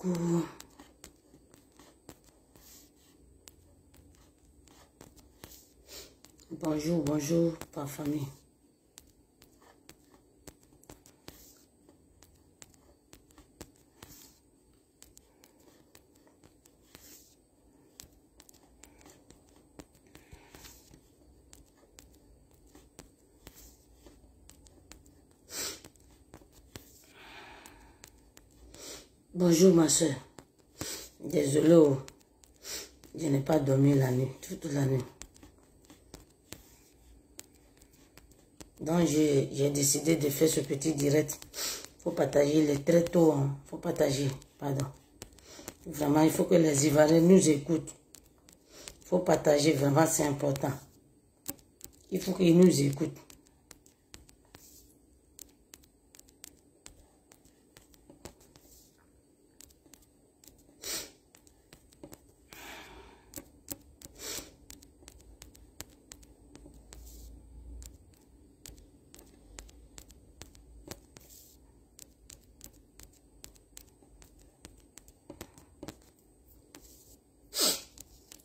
Coucou. Bonjour, bonjour, par famille. Bonjour ma soeur. Désolé, je n'ai pas dormi la nuit, toute la nuit. Donc j'ai décidé de faire ce petit direct. Il faut partager, il est très tôt, hein. Il faut partager, pardon. Vraiment, il faut que les Ivoiriens nous écoutent. Il faut partager, vraiment c'est important. Il faut qu'ils nous écoutent.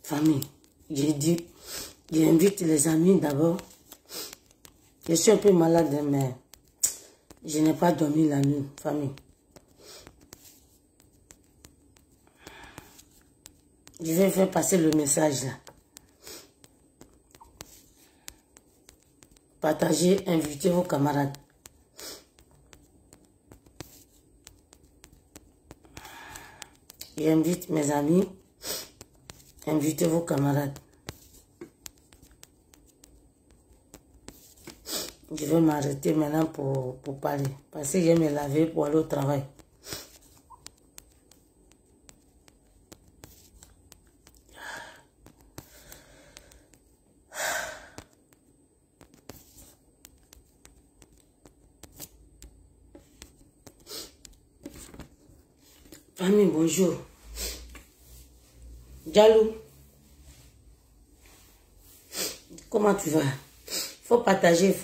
Famille, j'ai dit, j'invite les amis d'abord. Je suis un peu malade, mais je n'ai pas dormi la nuit, famille. Je vais faire passer le message là. Partagez, invitez vos camarades. J'invite mes amis. Invitez vos camarades. Je vais m'arrêter maintenant pour parler. Parce que je vais me laver pour aller au travail. Famille, bonjour. Diallo, comment tu vas? Faut partager,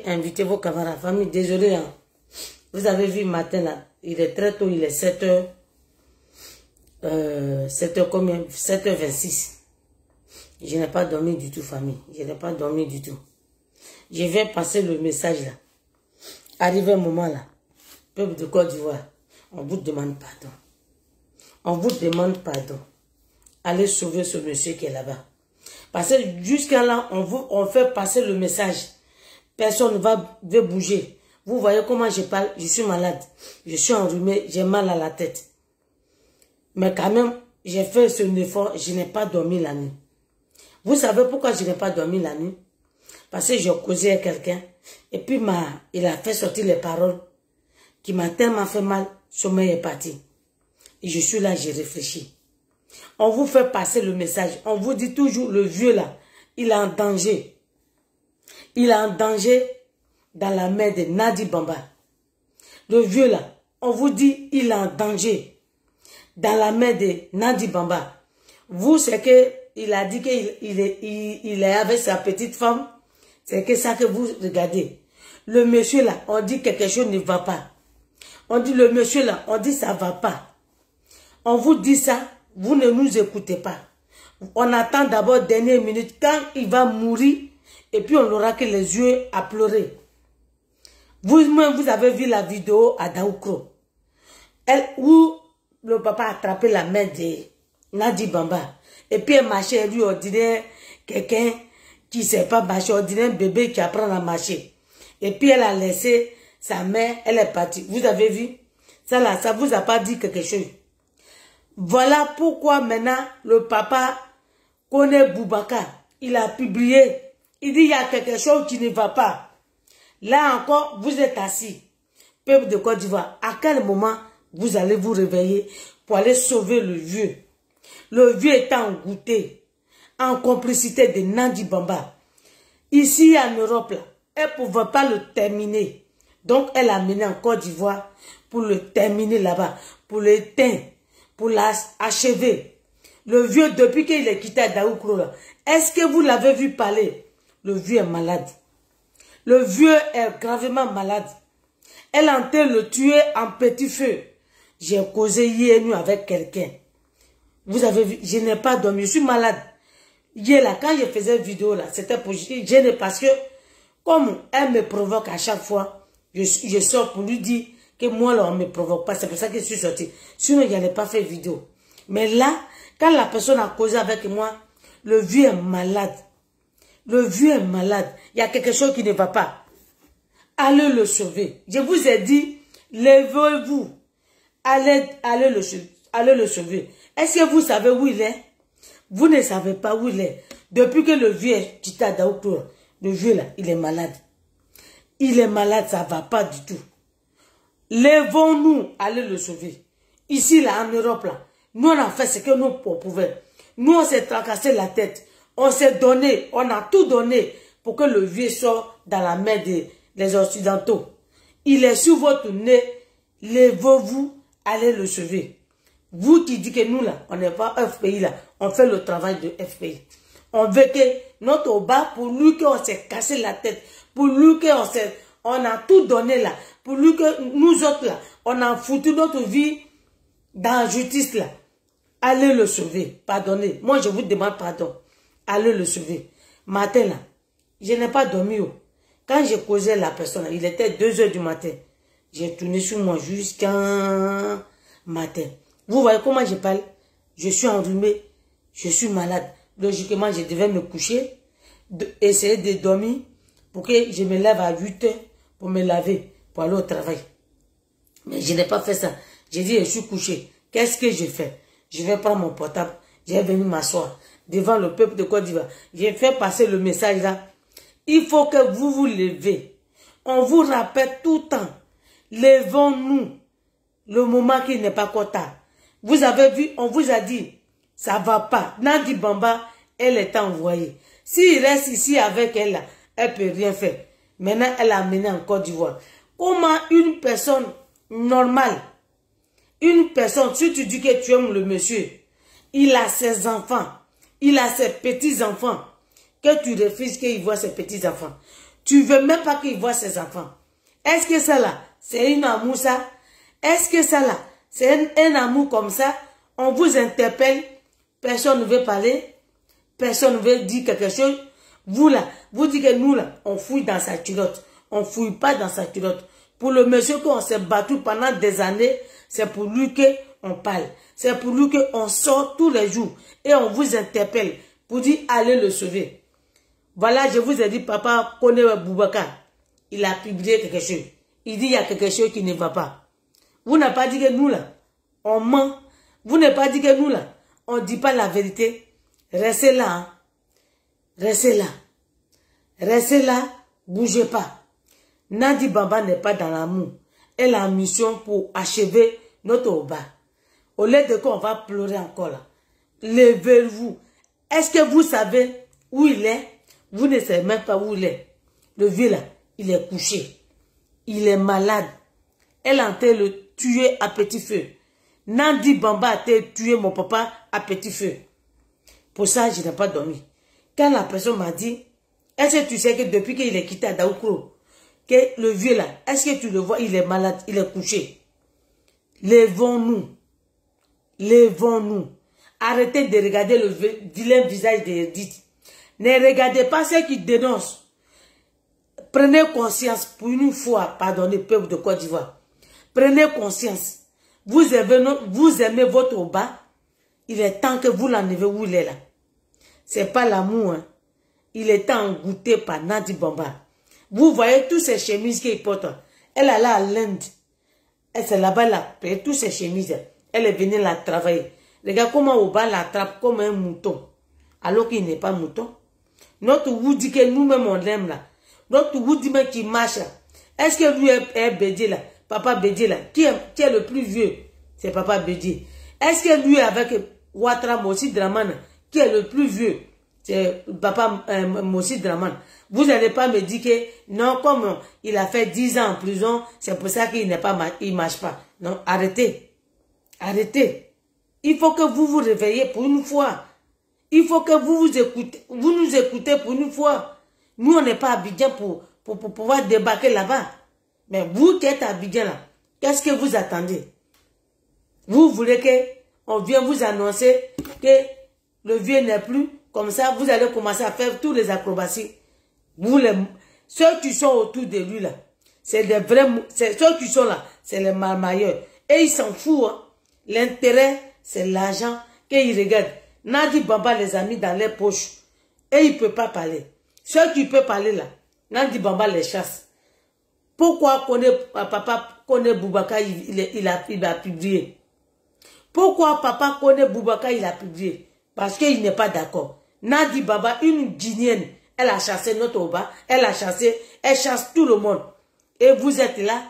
inviter vos camarades. Famille, désolé, hein. Vous avez vu matin là, il est très tôt, il est 7h. 7h combien? 7h26. Je n'ai pas dormi du tout, famille. Je n'ai pas dormi du tout. Je vais passer le message là. Arrivé un moment là, peuple de Côte d'Ivoire, on vous demande pardon. On vous demande pardon. Allez sauver ce monsieur qui est là-bas. Parce que jusqu'à là, on fait passer le message. Personne ne va bouger. Vous voyez comment je parle. Je suis malade. Je suis enrhumé. J'ai mal à la tête. Mais quand même, j'ai fait ce effort. Je n'ai pas dormi la nuit. Vous savez pourquoi je n'ai pas dormi la nuit? Parce que j'ai causé avec quelqu'un. Et puis, il a fait sortir les paroles qui m'a tellement fait mal. Sommeil est parti. Et je suis là, j'ai réfléchi. On vous fait passer le message. On vous dit toujours, le vieux là, il est en danger. Il est en danger dans la main de Nadi Bamba. Le vieux là, on vous dit, il est en danger dans la main de Nadi Bamba. Vous, c'est que il a dit qu'il est avec sa petite femme. C'est que ça que vous regardez. Le monsieur là, on dit quelque chose ne va pas. On dit le monsieur là, on dit ça va pas. On vous dit ça. Vous ne nous écoutez pas. On attend d'abord dernière minute quand il va mourir et puis on n'aura que les yeux à pleurer. Vous-même, vous avez vu la vidéo à Daoukro. Où le papa a attrapé la main de Nadi Bamba. Et puis elle marchait, lui, on dirait quelqu'un qui ne sait pas marcher. On dirait un bébé qui apprend à marcher. Et puis elle a laissé sa main, elle est partie. Vous avez vu? Ça là, ça vous a pas dit quelque chose. Voilà pourquoi maintenant le papa connaît Boubacar. Il a publié. Il dit il y a quelque chose qui ne va pas. Là encore, vous êtes assis. Peuple de Côte d'Ivoire, à quel moment vous allez vous réveiller pour aller sauver le vieux? Le vieux est engoûté, en complicité de Nadi Bamba. Ici en Europe, là, elle ne pouvait pas le terminer. Donc elle a mené en Côte d'Ivoire pour le terminer là-bas, pour l'éteindre. Pour l'achever. Le vieux, depuis qu'il est quitté à Daoukro, est-ce que vous l'avez vu parler? Le vieux est malade. Le vieux est gravement malade. Elle entend le tuer en petit feu. J'ai causé hier nuit avec quelqu'un. Vous avez vu, je n'ai pas dormi, je suis malade. Hier là, quand je faisais vidéo là, c'était pour gêner parce que, comme elle me provoque à chaque fois, je sors pour lui dire que moi là, on ne me provoque pas. C'est pour ça que je suis sorti. Sinon, je n'allais pas faire vidéo. Mais là, quand la personne a causé avec moi, le vieux est malade. Le vieux est malade. Il y a quelque chose qui ne va pas. Allez le sauver. Je vous ai dit, levez-vous. Allez le sauver. Est-ce que vous savez où il est? Vous ne savez pas où il est. Depuis que le vieux est Tita Daoukoura, le vieux là, il est malade. Il est malade, ça ne va pas du tout. Levons-nous, allez le sauver. Ici, là, en Europe, là, nous, on a fait ce que nous pouvions. Nous, on s'est tracassé la tête. On s'est donné, on a tout donné pour que le vieux sorte dans la main des Occidentaux. Il est sur votre nez. Levez-vous, allez le sauver. Vous qui dites que nous, là, on n'est pas FPI, là, on fait le travail de FPI. On veut que notre Oba, pour lui qu'on s'est cassé la tête, pour lui on a tout donné là, pour lui que nous autres là, on a foutu notre vie dans la justice là. Allez le sauver, pardonnez. Moi je vous demande pardon. Allez le sauver. Matin là, je n'ai pas dormi. Quand j'ai causé la personne, il était 2 h du matin. J'ai tourné sur moi jusqu'à matin. Vous voyez comment je parle? Je suis enrhumé, je suis malade. Logiquement, je devais me coucher, essayer de dormir pour que je me lève à 8 h pour me laver, pour aller au travail. Mais je n'ai pas fait ça. J'ai dit, je suis couché. Qu'est-ce que j'ai fait? Je vais prendre mon portable. J'ai venu m'asseoir devant le peuple de Côte d'Ivoire. J'ai fait passer le message là. Il faut que vous vous levez. On vous rappelle tout le temps. Levons-nous. Le moment qui n'est pas tard. Vous avez vu, on vous a dit, ça va pas. Nandi Bamba, elle est envoyée. S'il reste ici avec elle, là, elle peut rien faire. Maintenant, elle a amené en Côte d'Ivoire. Comment une personne normale, une personne, si tu dis que tu aimes le monsieur, il a ses enfants, il a ses petits-enfants, que tu refuses qu'il voit ses petits-enfants. Tu veux même pas qu'il voit ses enfants. Est-ce que ça là, c'est une amour ça? Est-ce que ça là, c'est un amour comme ça? On vous interpelle, personne ne veut parler, personne ne veut dire quelque chose. Vous là, vous dites que nous là, on fouille dans sa culotte. On fouille pas dans sa culotte. Pour le monsieur qu'on s'est battu pendant des années, c'est pour lui qu'on parle. C'est pour lui qu'on sort tous les jours. Et on vous interpelle pour dire allez le sauver. Voilà, je vous ai dit, papa connaît Boubacar. Il a publié quelque chose. Il dit il y a quelque chose qui ne va pas. Vous n'avez pas dit que nous là, on ment. Vous n'avez pas dit que nous là, on ne dit pas la vérité. Restez là. Hein. Restez là. Restez là. Bougez pas. Nandi Bamba n'est pas dans l'amour. Elle a une mission pour achever notre Oba. Au lieu de quoi on va pleurer encore là. Levez-vous. Est-ce que vous savez où il est? Vous ne savez même pas où il est. Le vieux là, il est couché. Il est malade. Elle a été le tuer à petit feu. Nandi Bamba a été tuer mon papa à petit feu. Pour ça, je n'ai pas dormi. Quand la personne m'a dit, est-ce que tu sais que depuis qu'il est quitté à Daoukoura, que le vieux là, est-ce que tu le vois, il est malade, il est couché. Levons-nous. Levons-nous. Arrêtez de regarder le vilain visage d'Edith. Ne regardez pas ceux qui dénoncent. Prenez conscience pour une fois, pardonnez, peuple de Côte d'Ivoire. Prenez conscience. Vous aimez votre Oba. Il est temps que vous l'enlevez où il est là. C'est pas l'amour. Hein. Il est temps goûté par Nandi Bamba. Vous voyez tous ces chemises qu'il porte. Elle est là à l'Inde. Elle c'est là-bas là. Toutes ces chemises. Elle est venue la travailler. Regarde comment Oba l'attrape comme un mouton. Alors qu'il n'est pas mouton. Notre vous dit que nous-mêmes on l'aime là. Notre vous dit même qu'il marche là. Est-ce que lui est Bédié là? Papa Bédié là. Qui est le plus vieux? C'est Papa Bédié. Est-ce que lui avec Ouattara Mossi Dramane, qui est le plus vieux? C'est Papa Mossi Dramane. Vous n'allez pas me dire que non, comme il a fait 10 ans en prison, c'est pour ça qu'il n'est pas, il marche pas. Non, arrêtez. Arrêtez. Il faut que vous vous réveillez pour une fois. Il faut que vous nous écoutez pour une fois. Nous, on n'est pas à Abidjan pour pouvoir débarquer là-bas. Mais vous qui êtes à Abidjan là, qu'est-ce que vous attendez? Vous voulez qu'on vienne vous annoncer que le vieux n'est plus. Comme ça, vous allez commencer à faire tous les acrobaties. Ceux qui sont autour de lui là, c'est des vrais, ceux qui sont là, c'est les marmailleurs. Et ils s'en foutent. Hein. L'intérêt, c'est l'argent qu'ils regardent. Nadi Bamba les a mis dans les poches. Et il ne peut pas parler. Ceux qui peuvent parler là, Nadi Bamba les chasse. Pourquoi papa connaît Boubacar, il a publié? Pourquoi papa connaît Boubacar, il a publié? Parce qu'il n'est pas d'accord. Nadi Baba, une guinéenne, elle a chassé notre Oba, elle chasse tout le monde. Et vous êtes là,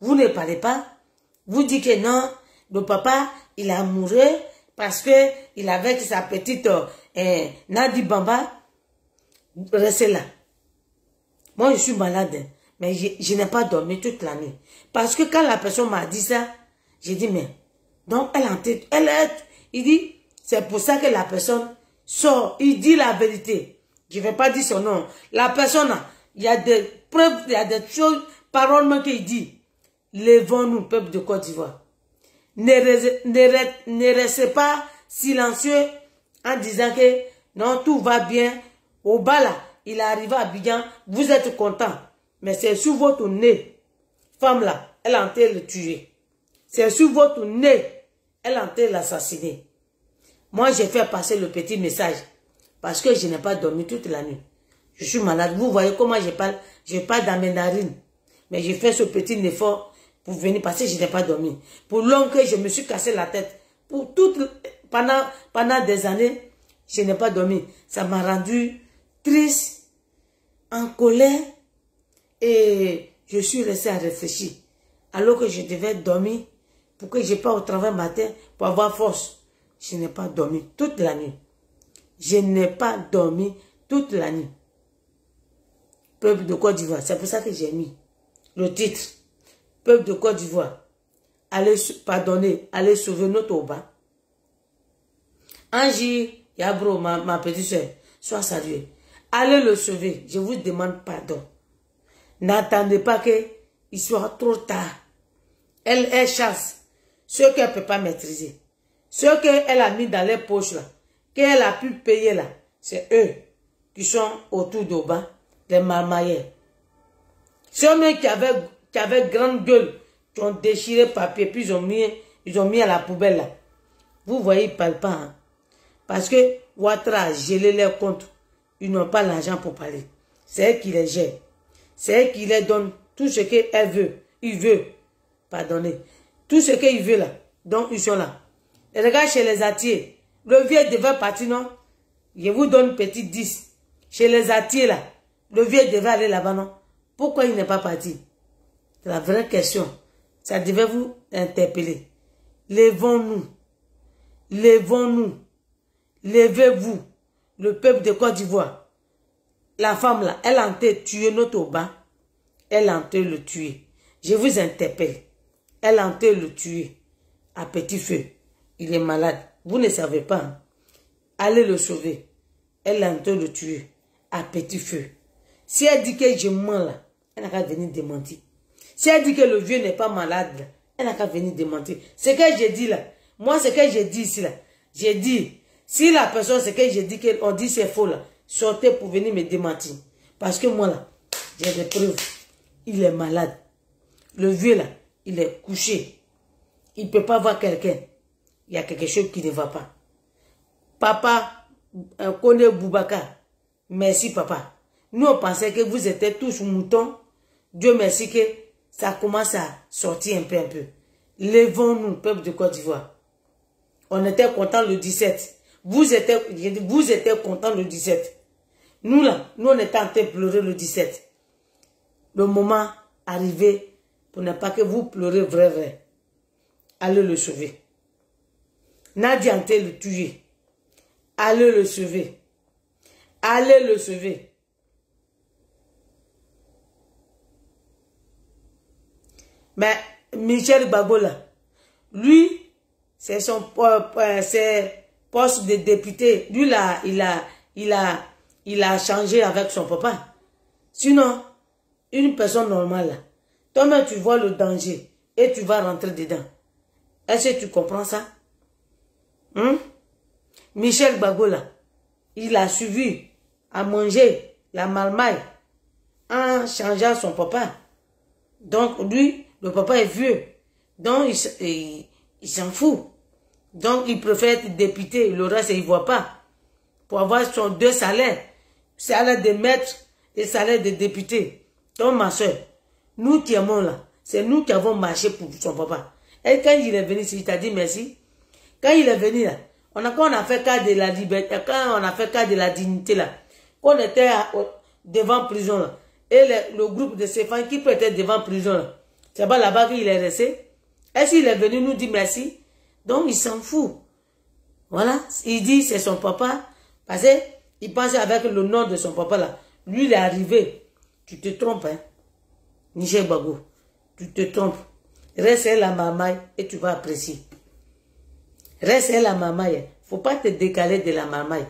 vous ne parlez pas. Vous dites que non, le papa, il est amoureux parce que il avait sa petite Nadi Bamba. Restez là. Moi, je suis malade, mais je n'ai pas dormi toute la nuit. Parce que quand la personne m'a dit ça, j'ai dit, mais, donc elle en tête, il dit, c'est pour ça que la personne sort, il dit la vérité. Je ne vais pas dire son nom. La personne, il y a des preuves, il y a des choses, paroles qu'il dit. Levons-nous, peuple de Côte d'Ivoire. Ne restez pas silencieux en disant que non, tout va bien. Au bas là, il est arrivé à Abidjan, vous êtes content. Mais c'est sur votre nez, femme là, elle est en train de le tuer. C'est sur votre nez, elle est en train de l'assassiner. Moi, j'ai fait passer le petit message parce que je n'ai pas dormi toute la nuit. Je suis malade. Vous voyez comment je parle. Je parle dans mes narines. Mais j'ai fait ce petit effort pour venir parce que je n'ai pas dormi. Pour longtemps, je me suis cassé la tête. Pendant des années, je n'ai pas dormi. Ça m'a rendu triste, en colère. Et je suis restée à réfléchir. Alors que je devais dormir pour que je parte au travail matin pour avoir force. Je n'ai pas dormi toute la nuit. Je n'ai pas dormi toute la nuit. Peuple de Côte d'Ivoire, c'est pour ça que j'ai mis le titre. Peuple de Côte d'Ivoire, allez pardonner, allez sauver notre Oba. Angie, Yabro, ma petite soeur, sois saluée. Allez le sauver, je vous demande pardon. N'attendez pas qu'il soit trop tard. Elle chasse ce qu'elle ne peut pas maîtriser. Ce qu'elle a mis dans les poches là, qu'elle a pu payer là, c'est eux qui sont autour d'Oba, les marmailleurs. Ceux qui avaient grande gueule, qui ont déchiré le papier, puis ils ont mis à la poubelle là. Vous voyez, ils ne parlent pas. Hein? Parce que Ouattara a gelé leurs comptes. Ils n'ont pas l'argent pour parler. C'est elle qui les gère. C'est elle qui les donne tout ce qu'elle veut. Il veut. Pardonnez. Tout ce qu'il veut là. Donc ils sont là. Et regarde chez les Atiers. Le vieux devait partir, non? Je vous donne petit 10. Chez les Atiers là. Le vieux devait aller là-bas, non? Pourquoi il n'est pas parti? C'est la vraie question. Ça devait vous interpeller. Levons-nous. Levons-nous. Levez-vous. Le peuple de Côte d'Ivoire. La femme là, elle a été tuer notre Oba. Elle a été le tuer. Je vous interpelle. Elle a été le tuer. À petit feu. Il est malade. Vous ne savez pas. Hein? Allez le sauver. Elle a été le tuer. À petit feu. Si elle dit que je mens là, elle n'a qu'à venir démentir. Si elle dit que le vieux n'est pas malade là, elle n'a qu'à venir démentir. Ce que j'ai dit là, moi ce que j'ai dit ici là, j'ai dit, si la personne, ce que j'ai dit, qu'on dit c'est faux là, sortez pour venir me démentir. Parce que moi là, j'ai des preuves. Il est malade. Le vieux là, il est couché. Il ne peut pas voir quelqu'un. Il y a quelque chose qui ne va pas. Papa, connaît Boubacar. Merci papa. Nous on pensait que vous étiez tous moutons. Dieu merci que ça commence à sortir un peu. Levons-nous, peuple de Côte d'Ivoire. On était contents le 17. Vous étiez contents le 17. Nous là, nous on était en train de pleurer le 17. Le moment arrivé pour ne pas que vous pleurez vrai. Allez le sauver. Nadia en train de le tuer. Allez le sauver. Allez le sauver. Mais Michel Babola, lui, c'est son poste de député. Lui, là, il a changé avec son papa. Sinon, une personne normale, là, toi-même, tu vois le danger et tu vas rentrer dedans. Est-ce que tu comprends ça? Michel Gbagbo, là, il a suivi à manger la marmaille en changeant son papa. Donc, lui, le papa est vieux. Donc, il s'en fout. Donc, il préfère être député. Le reste, il ne voit pas. Pour avoir son 2 salaires. Salaire de maître et salaire de député. Donc, ma soeur, nous qui aimons là, c'est nous qui avons marché pour son papa. Et quand il est venu ici, il t'a dit merci. Quand il est venu là, quand on a fait cas de la liberté, quand on a fait cas de la dignité là, on était devant prison là. Et le groupe de ces femmes qui peut être devant prison là, c'est pas là-bas qu'il est resté. Est-ce qu'il est venu nous dire merci? Donc il s'en fout. Voilà, il dit c'est son papa. Parce qu'il pensait avec le nom de son papa là. Lui il est arrivé. Tu te trompes, hein. Michel Gbagbo, tu te trompes. Reste la marmaille et tu vas apprécier. Reste la marmaille. Faut pas te décaler de la marmaille.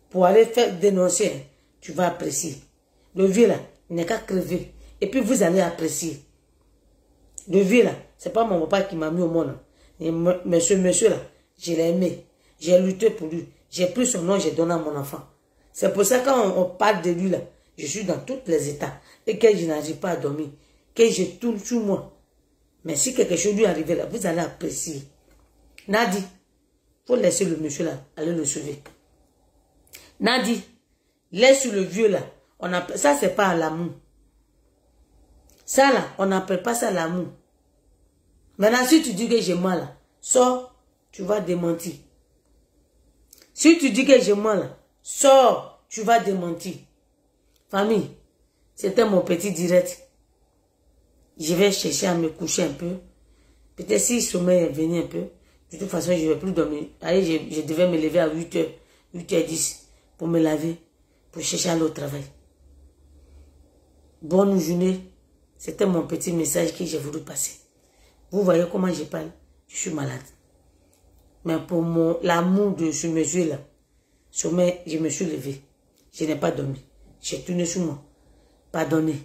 Pour aller faire dénoncer, hein, tu vas apprécier. Le vieux là, il n'est qu'à crever. Et puis vous allez apprécier. Le vieux là, c'est pas mon papa qui m'a mis au monde. Et monsieur là, je l'ai aimé. J'ai lutté pour lui. J'ai pris son nom, j'ai donné à mon enfant. C'est pour ça que quand on parle de lui là, je suis dans tous les états. Et que je n'arrive pas à dormir. Que je tourne sur moi. Mais si quelque chose lui arrive là, vous allez apprécier. Nadi, faut laisser le monsieur là, aller le sauver. Nadi, laisse le vieux là. Ça, c'est pas l'amour. Ça là, on n'appelle pas ça l'amour. Maintenant, si tu dis que j'ai mal là, sors, tu vas démentir. Si tu dis que j'ai mal là, sors, tu vas démentir. Famille, c'était mon petit direct. Je vais chercher à me coucher un peu. Peut-être si le sommeil est venu un peu. De toute façon, je ne vais plus dormir. Allez, je devais me lever à 8h, 8h10 pour me laver, pour chercher à aller au travail. Bonne journée. C'était mon petit message que j'ai voulu passer. Vous voyez comment je parle? Je suis malade. Mais pour l'amour de ce monsieur-là, sommeil, je me suis levé. Je n'ai pas dormi. J'ai tourné sur moi. Pardonnez.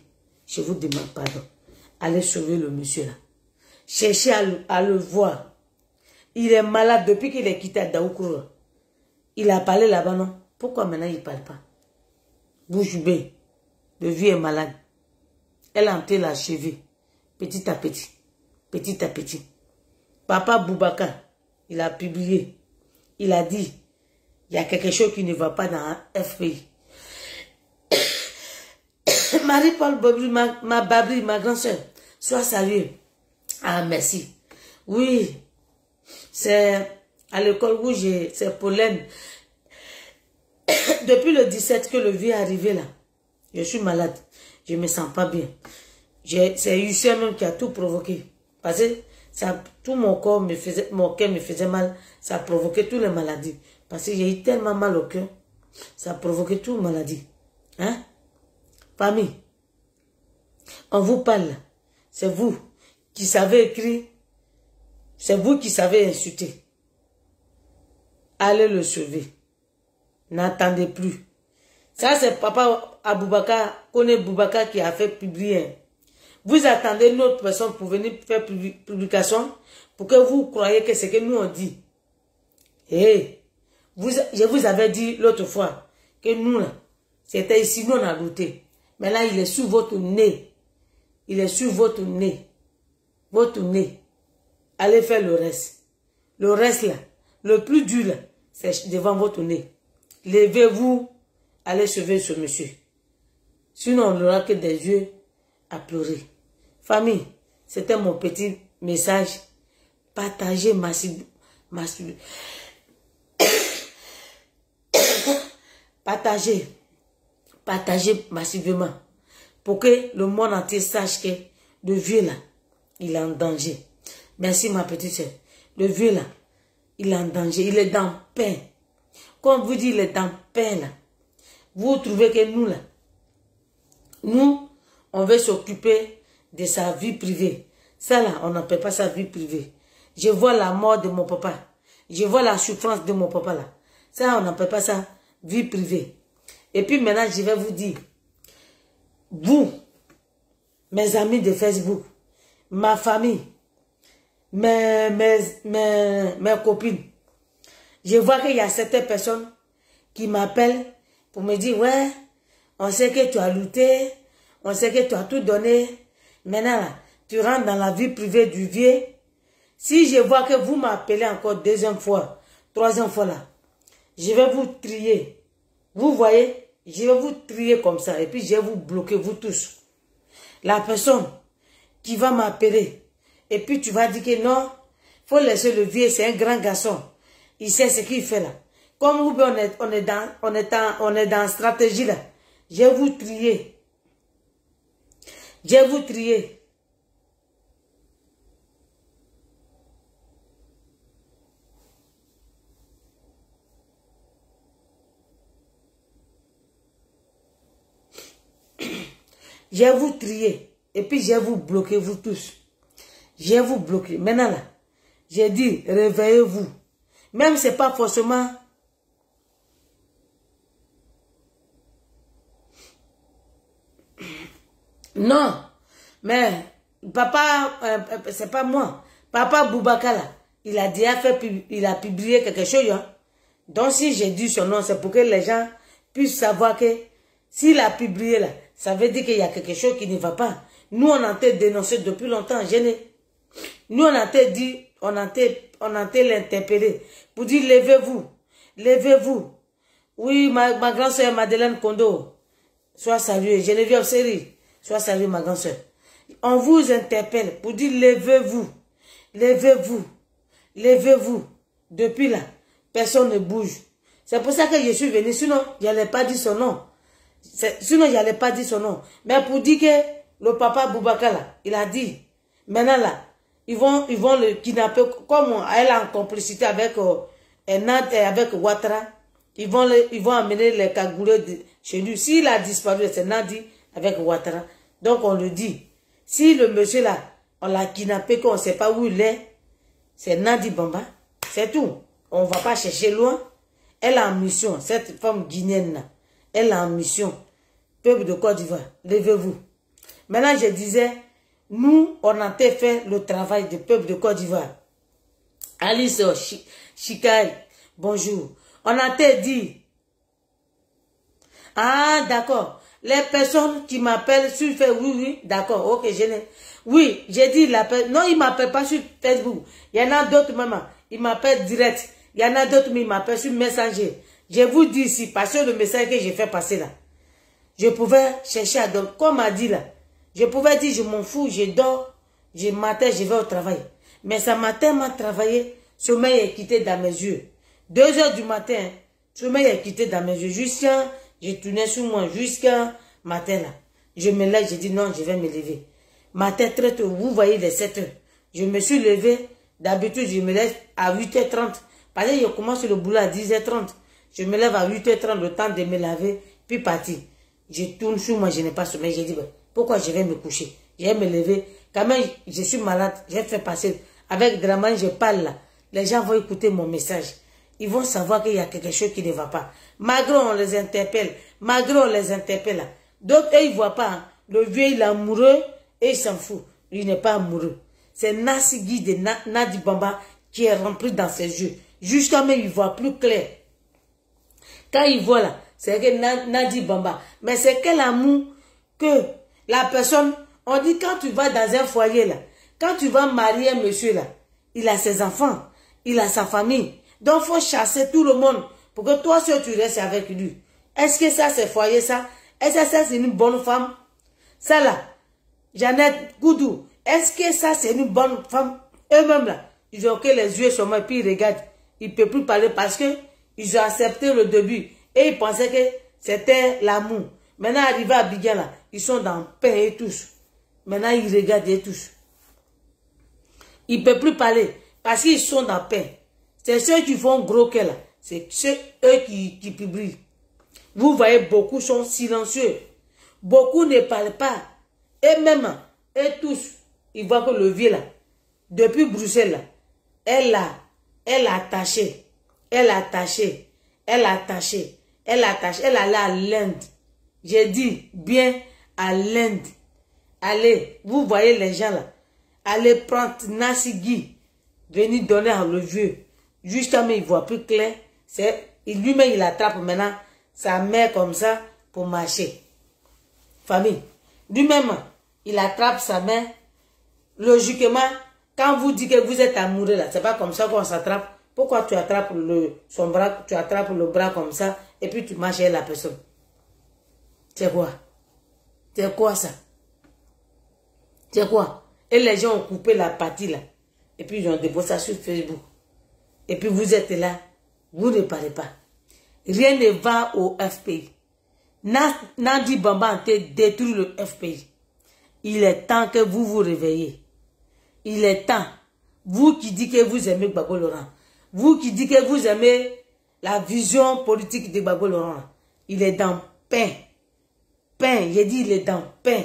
Je vous demande pardon. Allez sauver le monsieur là. Cherchez à le voir. Il est malade depuis qu'il est quitté à Daoukouro. Il a parlé là-bas, non? Pourquoi maintenant il ne parle pas? Bouche bée. Le vieux est malade. Elle a entré la cheville. Petit à petit. Petit à petit. Papa Boubacar, il a publié. Il a dit, il y a quelque chose qui ne va pas dans un FPI. Marie-Paul Babri, ma grande-sœur, sois sérieux. Ah, merci. Oui, c'est à l'école où c'est pollen. Depuis le 17 que le vieux est arrivé là, je suis malade. Je ne me sens pas bien. C'est Lucien même qui a tout provoqué. Parce que tout mon cœur me faisait mal. Ça a provoqué toutes les maladies. Parce que j'ai eu tellement mal au cœur. Ça a provoqué toutes les maladies. Hein? Famille, on vous parle. C'est vous qui savez écrire. C'est vous qui savez insulter. Allez le sauver. N'attendez plus. Ça, c'est papa Aboubakar, Kone Boubacar qui a fait publier. Vous attendez une autre personne pour venir faire publication pour que vous croyez que c'est que nous on dit. Et je vous avais dit l'autre fois que nous là, c'était ici, nous on a douté. Mais là, il est sur votre nez. Il est sur votre nez. Votre nez. Allez faire le reste. Le reste là, le plus dur là, c'est devant votre nez. Levez-vous, allez sauver ce monsieur. Sinon, on n'aura que des yeux à pleurer. Famille, c'était mon petit message. Partagez massivement. Partagez massivement. Pour que le monde entier sache que le vieux là, il est en danger. Merci ma petite soeur. Le vieux là, il est en danger. Il est dans peine. Comme vous dites, il est dans peine là. Vous trouvez que nous là, nous, on veut s'occuper de sa vie privée. Ça là, on n'appelle pas sa vie privée. Je vois la mort de mon papa. Je vois la souffrance de mon papa là. Ça, on n'appelle pas ça vie privée. Et puis maintenant, je vais vous dire, vous, mes amis de Facebook, ma famille, mes copines. Je vois qu'il y a certaines personnes qui m'appellent pour me dire, ouais, on sait que tu as lutté, on sait que tu as tout donné. Maintenant, là, tu rentres dans la vie privée du vieux. Si je vois que vous m'appelez encore deuxième fois, troisième fois là, je vais vous trier. Vous voyez, je vais vous trier comme ça et puis je vais vous bloquer, vous tous. La personne qui va m'appeler et puis tu vas dire que non, il faut laisser le vieux, c'est un grand garçon. Il sait ce qu'il fait là. Comme vous, on est dans stratégie là. Je vais vous trier. Je vais vous trier. Je vais vous trier. Et puis je vais vous bloquer, vous tous. Je vais vous bloquer. Maintenant là, j'ai dit, réveillez-vous. Même si ce n'est pas forcément... Non. Mais, papa, c'est pas moi. Papa Boubacar là, il a déjà fait, il a publié quelque chose. Hein. Donc si j'ai dit son nom, c'est pour que les gens puissent savoir que s'il a publié là, ça veut dire qu'il y a quelque chose qui ne va pas. Nous, on a été dénoncé depuis longtemps. Nous, on a été dit, on a été l'interpeller pour dire, levez-vous, levez-vous. Oui, ma grand-soeur Madeleine Kondo, sois saluée. Geneviève Seri, sois saluée, ma grand-soeur. On vous interpelle pour dire, levez-vous, levez-vous, levez-vous. Depuis là, personne ne bouge. C'est pour ça que je suis venu. Sinon, je n'allais pas dire son nom. Sinon, je n'allais pas dire son nom. Mais pour dire que le papa Boubacar, là, il a dit, maintenant là, ils vont le kidnapper, comme elle a en complicité avec Nad et avec Ouattara, ils vont amener les cagoulés chez lui. S'il a disparu, c'est Nadi avec Ouattara. Donc on le dit. Si le monsieur là, on l'a kidnappé, qu'on ne sait pas où il est, c'est Nadi Bamba. C'est tout. On ne va pas chercher loin. Elle a en mission, cette femme guinéenne là. Elle a en mission. Peuple de Côte d'Ivoire, levez-vous. Maintenant, je disais, nous, on a fait le travail du peuple de Côte d'Ivoire. Alice Chikai, bonjour. On a dit, ah, d'accord. Les personnes qui m'appellent sur Facebook, oui, d'accord, ok, oui, j'ai dit, non, ils ne m'appellent pas sur Facebook. Il y en a d'autres, maman. Ils m'appellent direct. Il y en a d'autres, mais ils m'appellent sur Messenger. Je vous dis ici, parce que le message que j'ai fait passer là, je pouvais chercher à dormir. Comme on m'a dit là, je pouvais dire, je m'en fous, je dors, matin, je vais au travail. Mais ce matin, m'a travaillé, sommeil est quitté dans mes yeux. 2 heures du matin, sommeil est quitté dans mes yeux. Jusqu'à, je tournais sur moi, jusqu'à matin là. Je me lève, je dis non, je vais me lever. Matin très tôt, vous voyez les 7 heures. Je me suis levé, d'habitude, je me lève à 8h30. Parce que je commence le boulot à 10h30. Je me lève à 8h30, le temps de me laver, puis partir. Je tourne sur moi, je n'ai pas sommeil. J'ai dit, pourquoi je vais me coucher? Je vais me lever. Quand même, je suis malade, j'ai fait passer. Avec Draman, je parle là. Les gens vont écouter mon message. Ils vont savoir qu'il y a quelque chose qui ne va pas. Malgré on les interpelle. Malgré on les interpelle là. D'autres, eux, ils ne voient pas. Hein. Le vieux, il est amoureux et il s'en fout. Il n'est pas amoureux. C'est Nassigui de Nadi Bamba qui est rempli dans ses yeux. Jusqu'à même, il voit plus clair. Quand il voit là, c'est que Nadi Bamba. Mais c'est quel amour que la personne, on dit quand tu vas dans un foyer là, quand tu vas marier un monsieur là, il a ses enfants, il a sa famille. Donc il faut chasser tout le monde pour que toi seul tu restes avec lui. Est-ce que ça c'est foyer ça? Est-ce que ça c'est une bonne femme? Ça là, Jeannette Goudou, est-ce que ça c'est une bonne femme? Eux-mêmes là, ils ont que les yeux sur moi et puis ils regardent. Ils ne peuvent plus parler parce que ils ont accepté le début et ils pensaient que c'était l'amour. Maintenant, arrivé à Bidjan, là, ils sont dans paix et tous. Maintenant, ils regardent et tous. Ils ne peuvent plus parler parce qu'ils sont dans paix. C'est ceux qui font gros que là. C'est eux qui publient. Vous voyez, beaucoup sont silencieux. Beaucoup ne parlent pas. Et même, et tous, ils voient que le vieux là, depuis Bruxelles, là, elle a attaché. Elle a attaché. Elle a attaché. Elle a attaché. Elle allait à l'Inde. J'ai dit bien à l'Inde. Allez, vous voyez les gens là. Allez prendre Nassigui. venir donner à le vieux. Justement, il voit plus clair. Lui-même, il attrape maintenant sa mère comme ça pour marcher. Famille. Lui-même, il attrape sa mère. Logiquement, quand vous dites que vous êtes amoureux, là, c'est pas comme ça qu'on s'attrape. Pourquoi tu attrapes son bras, tu attrapes le bras comme ça et puis tu marches avec la personne? C'est quoi? C'est quoi ça? C'est quoi? Et les gens ont coupé la partie là. Et puis ils ont déposé ça sur Facebook. Et puis vous êtes là. Vous ne parlez pas. Rien ne va au FPI. Nandi Bamba a détruit le FPI. Il est temps que vous vous réveillez. Il est temps. Vous qui dites que vous aimez Gbagbo Laurent. Vous qui dites que vous aimez la vision politique de Gbagbo Laurent. Il est dans pain. Pain. J'ai dit il est dans pain.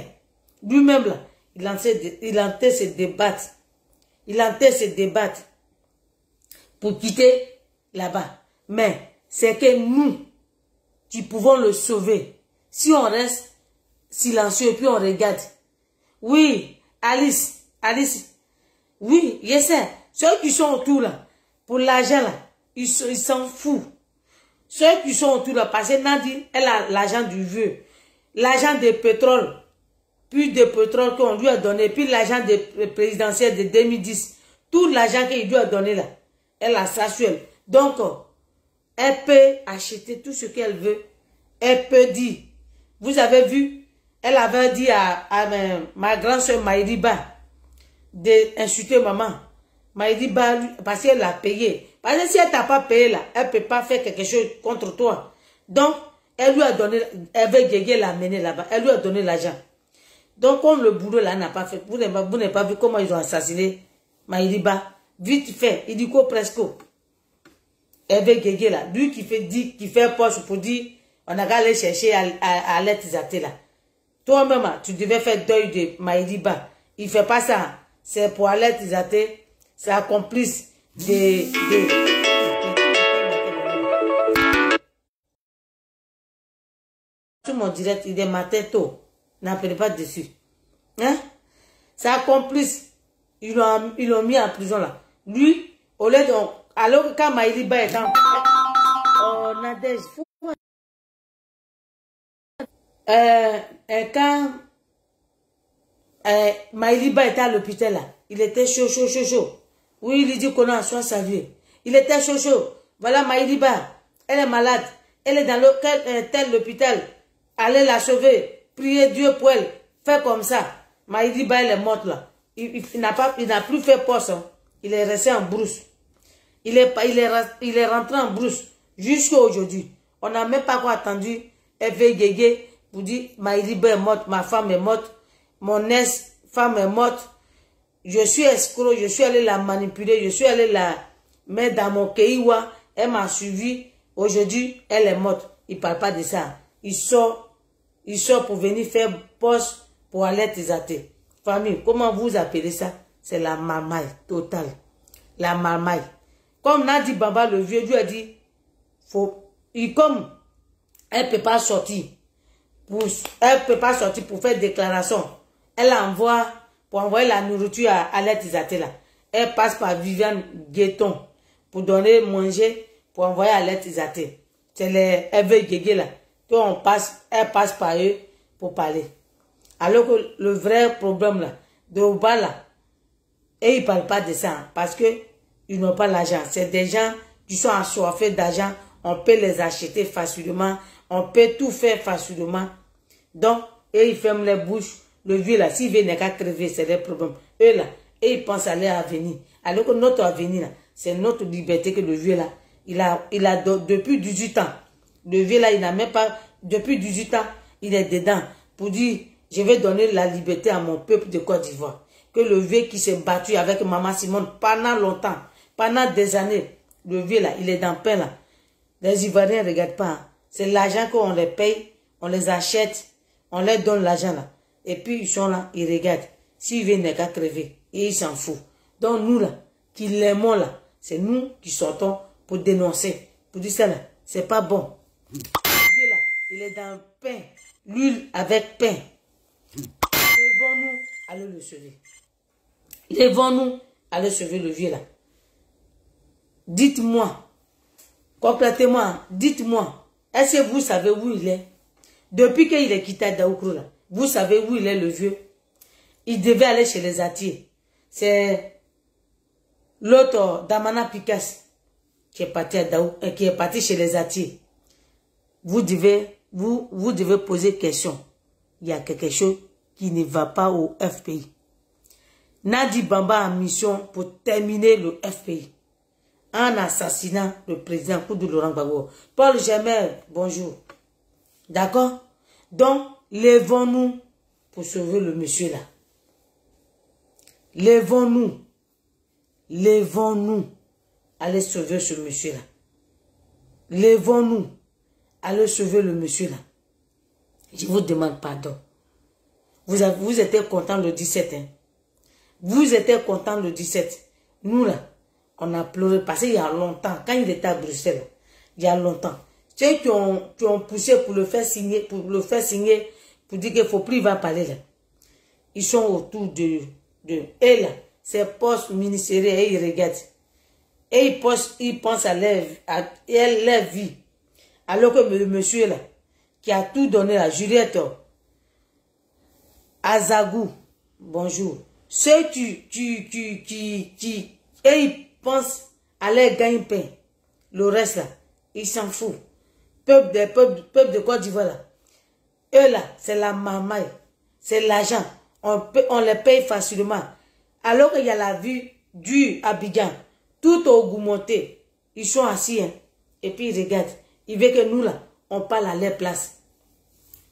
Lui-même là. Il en train se débattre. Il en train se débattre pour quitter là-bas. Mais c'est que nous qui pouvons le sauver. Si on reste silencieux et puis on regarde. Oui, Alice. Oui, je sais. Ceux qui sont autour là, pour l'argent là, ils s'en foutent. Ceux qui sont autour là, parce que Nandi, elle a l'argent du vieux. L'argent de pétrole. Puis de pétrole qu'on lui a donné, puis l'argent présidentiel de 2010, tout l'argent qu'il lui a donné là, elle a ça sur elle. Donc, elle peut acheter tout ce qu'elle veut. Elle peut dire, vous avez vu, elle avait dit à ma grande soeur Maïdiba d'insulter maman. Maïdiba, parce qu'elle l'a payé. Parce que si elle t'a pas payé là, elle peut pas faire quelque chose contre toi. Donc, elle lui a donné, elle veut Guégué l'amener là-bas, elle lui a donné l'argent. Donc, comme le boulot là n'a pas fait, vous n'avez pas vu comment ils ont assassiné Maïdiba. Vite fait, il dit quoi presque. Hervé Guégué là, lui qui fait poche pour dire, on a qu'à aller chercher à l'aide Zaté là. Toi-même, tu devais faire deuil de Maïdiba. Il fait pas ça. C'est pour aller Zaté, c'est un complice de... Tout mon direct, il est matin tôt. N'appelez pas dessus. Hein? C'est un complice. Ils l'ont mis en prison là. Lui, au lieu de... Alors que quand Maïdiba est en... Oh, Nadège, quand Maïdiba était à l'hôpital là, il était chaud. Oui, il dit qu'on a soin salué. Il était chaud. Voilà Maïdiba, elle est malade. Elle est dans tel l'hôpital. Allez la sauver. Priez Dieu pour elle. Fais comme ça. Maïdiba, elle est morte là. Il n'a plus fait poste. Hein. Il est resté en brousse. Il est rentré en brousse jusqu'à aujourd'hui. On n'a même pas attendu Hervé Guégué pour dire Maïdiba est morte, ma femme est morte, mon ex-femme est morte. Je suis escroc, je suis allé la manipuler, je suis allé la mettre dans mon kéiwa. Elle m'a suivi. Aujourd'hui, elle est morte. Il ne parle pas de ça. Il sort pour venir faire poste pour aller Zaté. Famille, comment vous appelez ça? C'est la marmaille totale. La marmaille. Comme Nandi Bamba, le vieux, Dieu a dit, comme elle ne peut pas sortir, pour faire déclaration. Elle envoie, pour envoyer la nourriture à l'aide Zaté là. Elle passe par Viviane Guetton pour donner manger, pour envoyer à l'aide Zaté. C'est les Hervé Guégué là. Elle passe par eux pour parler. Alors que le vrai problème là, de Oba là, et ils ne parlent pas de ça, parce que ils n'ont pas l'argent. C'est des gens qui sont assoiffés d'argent. On peut les acheter facilement. On peut tout faire facilement. Donc, et ils ferment les bouches. Le vieux là, s'il vient qu'à crever, c'est des problèmes. Eux là, et ils pensent à leur avenir. Alors que notre avenir là, c'est notre liberté que le vieux là, il a depuis 18 ans. Le vieux là, il n'a même pas, depuis 18 ans, il est dedans pour dire, je vais donner la liberté à mon peuple de Côte d'Ivoire. Que le vieux qui s'est battu avec Maman Simone pendant longtemps, pendant des années, le vieux là, il est dans le pain là. Les Ivoiriens ne regardent pas. C'est l'argent qu'on les paye, on les achète, on leur donne l'argent là. Et puis ils sont là, ils regardent. S'ils viennent qu'à crever, et ils s'en foutent. Donc nous là, qui l'aimons là, c'est nous qui sortons pour dénoncer, pour dire ça là, c'est pas bon. Le vieux là, il est dans le pain, l'huile avec pain. Levons-nous, allez le sauver. Levons-nous, allez sauver le vieux là. Dites-moi, complètement, dites-moi, est-ce que vous savez où il est? Depuis qu'il est quitté Daoukro, là, vous savez où il est, le vieux? Il devait aller chez les Atiers. C'est l'autre, Damana Picasse, qui est parti à qui est parti chez les Atiers. Vous devez poser question. Il y a quelque chose qui ne va pas au FPI. Nadi Bamba en mission pour terminer le FPI. En assassinant le président Koudou Laurent Gbagbo. Paul Gemel, bonjour. D'accord? Donc, lèvons-nous pour sauver le monsieur là. Lèvons-nous. Lèvons-nous. Allez sauver ce monsieur là. Lèvons-nous. Allez sauver le monsieur là. Je vous demande pardon. Vous étiez content le 17. Hein? Vous étiez content le 17. Nous là, on a pleuré parce qu'il y a longtemps, quand il était à Bruxelles, il y a longtemps. Ceux qui ont poussé pour le faire signer, pour dire qu'il ne faut plus, il va parler là. Ils sont autour de et là, ces postes ministériels, et ils regardent. Et ils pensent à leur vie. Alors que le monsieur là, qui a tout donné à Juliette, Azagou, bonjour. Ceux qui et ils pensent à leur gagne-pain. Le reste là, ils s'en foutent. Peuple de Côte d'Ivoire là. Eux là, c'est la mamaille. C'est l'argent. On les paye facilement. Alors qu'il y a la vie du Abidjan. Tout augmenté. Ils sont assis. Hein, et puis ils regardent. Ils veulent que nous là, on parle à leur place.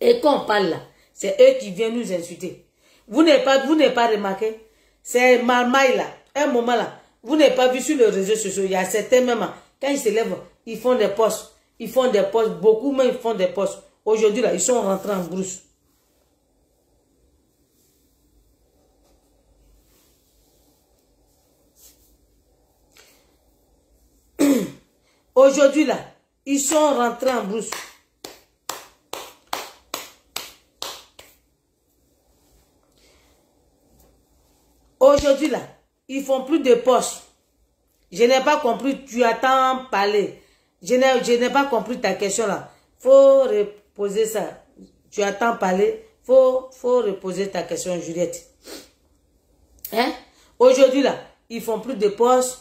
Et quand on parle là, c'est eux qui viennent nous insulter. Vous n'avez pas remarqué? C'est marmaille là. Un moment là. Vous n'avez pas vu sur les réseaux sociaux. Il y a certains même. Quand ils se lèvent, ils font des posts. Ils font des posts. Beaucoup même ils font des posts. Aujourd'hui là, ils sont rentrés en brousse. Aujourd'hui là, ils sont rentrés en brousse. Aujourd'hui là, ils font plus de poches. Je n'ai pas compris, tu attends parler. Je n'ai pas compris ta question là. Faut reposer ça. Tu attends parler. Faut reposer ta question, Juliette. Hein? Aujourd'hui là, ils font plus de poches.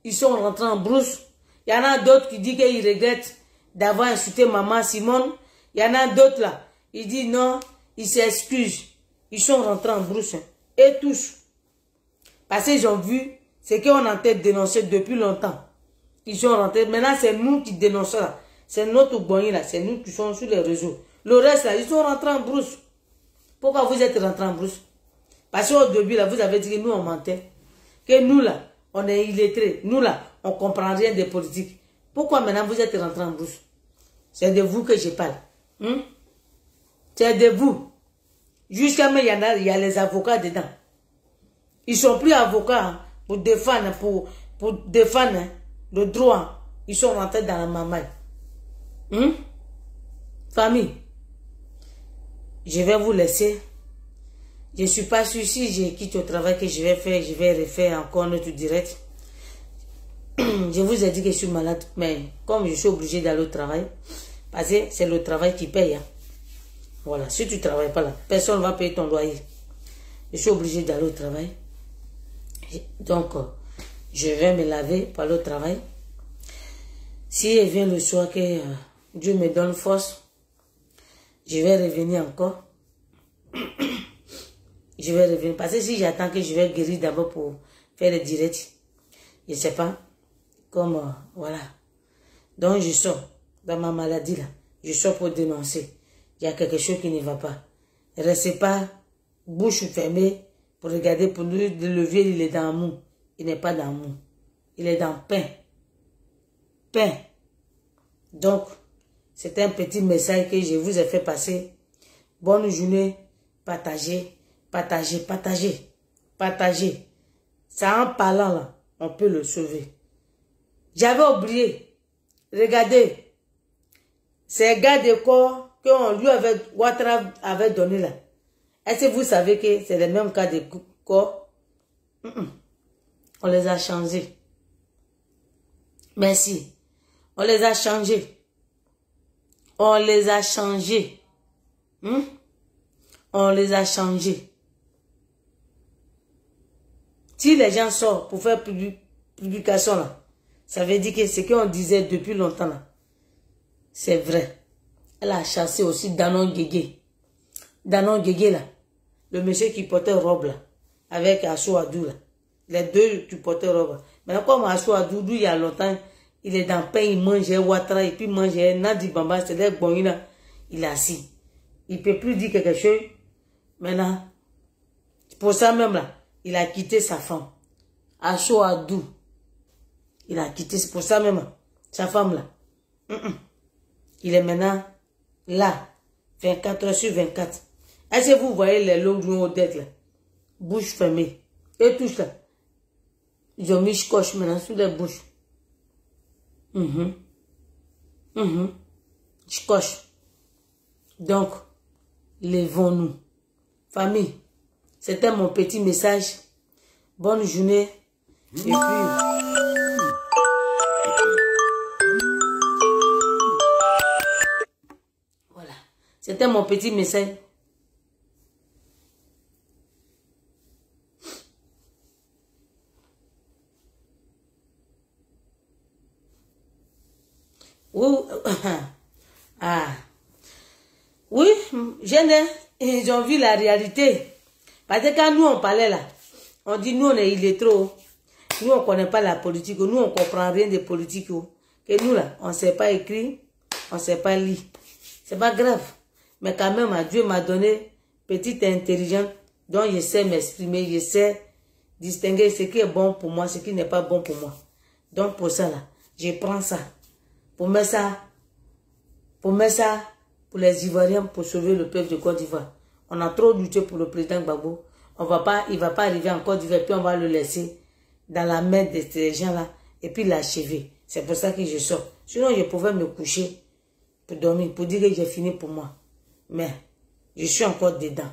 Ils sont rentrés en brousse. Il y en a d'autres qui disent qu'ils regrettent d'avoir insulté maman Simone. Il y en a d'autres là. Ils disent non, ils s'excusent. Ils sont rentrés en brousse. Hein. Et tous. Parce qu'ils ont vu ce qu'on a en tête dénoncé depuis longtemps. Ils sont rentrés. Maintenant, c'est nous qui dénonçons là. C'est notre bonnie là. C'est nous qui sommes sur les réseaux. Le reste là, ils sont rentrés en brousse. Pourquoi vous êtes rentrés en brousse? Parce qu'au début là, vous avez dit que nous on mentait. Que nous là, on est illettrés. Nous là, on ne comprend rien des politiques. Pourquoi maintenant vous êtes rentrés en brousse? C'est de vous que je parle. C'est de vous. Jusqu'à maintenant, il y a les avocats dedans. Ils ne sont plus avocats hein, pour défendre, hein, le droit. Ils sont rentrés dans la mamaille. Famille, je vais vous laisser. Je ne suis pas sûre si je quitte au travail que je vais refaire encore notre direct. Je vous ai dit que je suis malade, mais comme je suis obligée d'aller au travail, parce que c'est le travail qui paye. Hein. Voilà, si tu ne travailles pas là, personne ne va payer ton loyer. Je suis obligée d'aller au travail. Donc, je vais me laver pour aller au travail. Si elle vient le soir que Dieu me donne force, je vais revenir encore. Je vais revenir. Parce que si j'attends que je vais guérir d'abord pour faire le direct, je ne sais pas. Comme, voilà. Donc, je sors dans ma maladie là. Je sors pour dénoncer. Il y a quelque chose qui ne va pas. Ne restez pas bouche fermée pour regarder pour lui. Le levier, il est dans mou. Il n'est pas dans mou. Il est dans pain. Pain. Donc, c'est un petit message que je vous ai fait passer. Bonne journée. Partagez, partagez, partagez. Partagez. Ça en parlant là, on peut le sauver. J'avais oublié. Regardez. Ces gars de corps qu'on lui avait, Ouattara avait donné là. Est-ce que vous savez que c'est les mêmes cas de corps? On les a changés. Merci. On les a changés. On les a changés. On les a changés. Si les gens sortent pour faire publication là, ça veut dire que ce qu'on disait depuis longtemps là, c'est vrai. Elle a chassé aussi Danon Guégué. Danon Guégué là, le monsieur qui portait robe là, avec Assou Adou là. Les deux qui portaient robe. Mais comme Assou Adou, il y a longtemps, il est dans le pain, il mangeait Ouattara et puis il mangeait Nadi Bamba, c'est des bons là. Il est assis. Il ne peut plus dire quelque chose. Maintenant, pour ça même là, il a quitté sa femme. Assou Adou. Il a quitté, c'est pour ça même, sa femme là. Il est maintenant là, 24 heures sur 24. Est-ce que vous voyez les longues aux dettes là? Bouche fermée. Et tout ça. Ils ont mis scotch maintenant sous les bouches. Scotch. Donc, levons-nous. Famille, c'était mon petit message. Bonne journée. Et puis... voilà. C'était mon petit message. Oui, ils ont vu la réalité. Parce que quand nous on parlait là, on dit nous on est illettrés. Nous on ne connaît pas la politique. Nous on ne comprend rien de politique. Et nous là, on ne sait pas écrire, on ne sait pas lire. C'est pas grave. Mais quand même, Dieu m'a donné petite intelligence dont je sais m'exprimer, je sais distinguer ce qui est bon pour moi, ce qui n'est pas bon pour moi. Donc pour ça là, je prends ça. Pour mettre ça pour les Ivoiriens, pour sauver le peuple de Côte d'Ivoire. On a trop lutté pour le président Gbagbo. Il ne va pas arriver en Côte d'Ivoire, puis on va le laisser dans la main de ces gens-là, et puis l'achever. C'est pour ça que je sors. Sinon, je pouvais me coucher pour dormir, pour dire que j'ai fini pour moi. Mais, je suis encore dedans.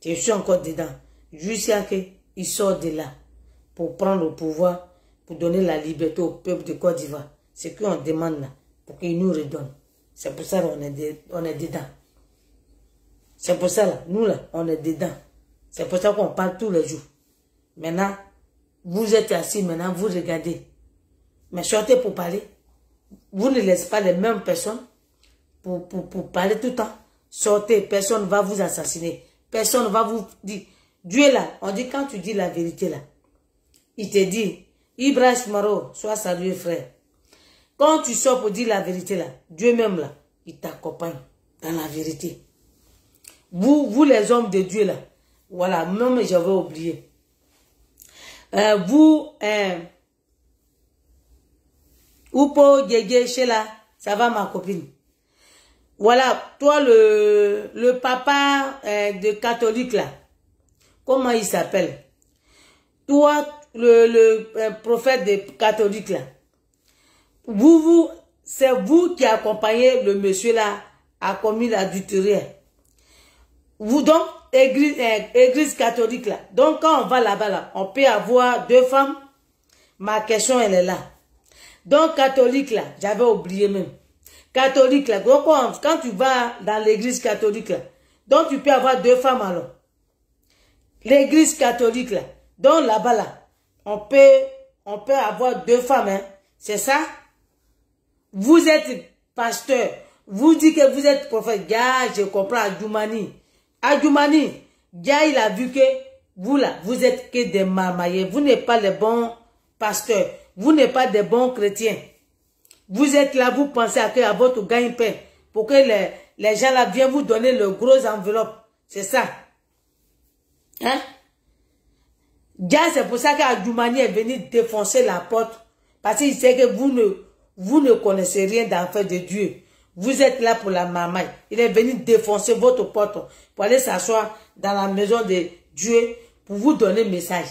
Je suis encore dedans. Jusqu'à ce qu'il sorte de là, pour prendre le pouvoir, pour donner la liberté au peuple de Côte d'Ivoire. Ce qu'on demande là, pour qu'il nous redonne. C'est pour ça qu'on est dedans. C'est pour ça là, nous là, on est dedans. C'est pour ça qu'on parle tous les jours. Maintenant, vous êtes assis, maintenant vous regardez. Mais sortez pour parler. Vous ne laissez pas les mêmes personnes pour parler tout le temps. Sortez, personne ne va vous assassiner. Personne ne va vous dire. Dieu est là, on dit quand tu dis la vérité là, il te dit, Ibrahim Maro, sois salué frère. Quand tu sors pour dire la vérité là, Dieu même là, il t'accompagne dans la vérité. Vous les hommes de Dieu là, voilà, même j'avais oublié. Oupo Gégé Sheila, ça va ma copine. Voilà, toi le papa de catholique là, comment il s'appelle? Toi le prophète de catholique là. C'est vous qui accompagnez le monsieur là à commis l'adultère. Vous donc, église catholique là. Donc quand on va là-bas là, on peut avoir 2 femmes. Ma question elle est là. Donc catholique là, j'avais oublié même. Catholique là, donc quand tu vas dans l'église catholique là, donc tu peux avoir 2 femmes alors. L'église catholique là, donc là-bas là, on peut avoir 2 femmes, hein. C'est ça? Vous êtes pasteur, vous dites que vous êtes prophète. Gars, je comprends Adjoumani. Adjoumani, gars, il a vu que vous là, vous êtes que des marmaillés. Vous n'êtes pas les bons pasteurs. Vous n'êtes pas des bons chrétiens. Vous êtes là, vous pensez à votre gagne-pain pour que les gens là viennent vous donner le gros enveloppe. C'est ça. Hein? Gars, c'est pour ça qu'Adjoumani est venu défoncer la porte. Parce qu'il sait que vous ne connaissez rien d'affaires de Dieu. Vous êtes là pour la marmaille. Il est venu défoncer votre porte pour aller s'asseoir dans la maison de Dieu pour vous donner message.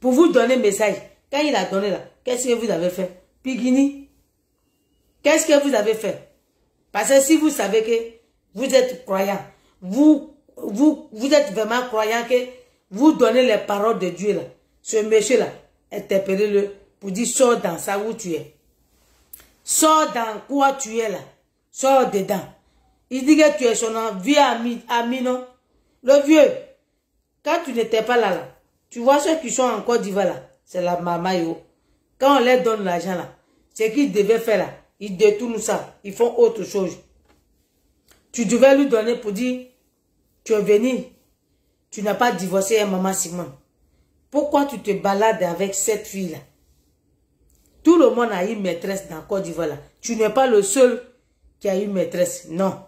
Pour vous donner message. Quand il a donné là, qu'est-ce que vous avez fait? Pigini. Qu'est-ce que vous avez fait? Parce que si vous savez que vous êtes croyant, vous êtes vraiment croyant que vous donnez les paroles de Dieu là. Ce monsieur là, interpellez-le pour dire sors dans ça où tu es. Sors dans quoi tu es là. Sors dedans. Il dit que tu es son vieux ami, non? Le vieux, quand tu n'étais pas là, tu vois ceux qui sont en Côte d'Ivoire là, c'est la maman yo. Quand on leur donne l'argent là, ce qu'ils devaient faire là, ils détournent ça, ils font autre chose. Tu devais lui donner pour dire, tu es venu, tu n'as pas divorcé avec maman Simone. Pourquoi tu te balades avec cette fille là? Tout le monde a eu maîtresse dans Côte d'Ivoire là. Tu n'es pas le seul qui a eu maîtresse, non.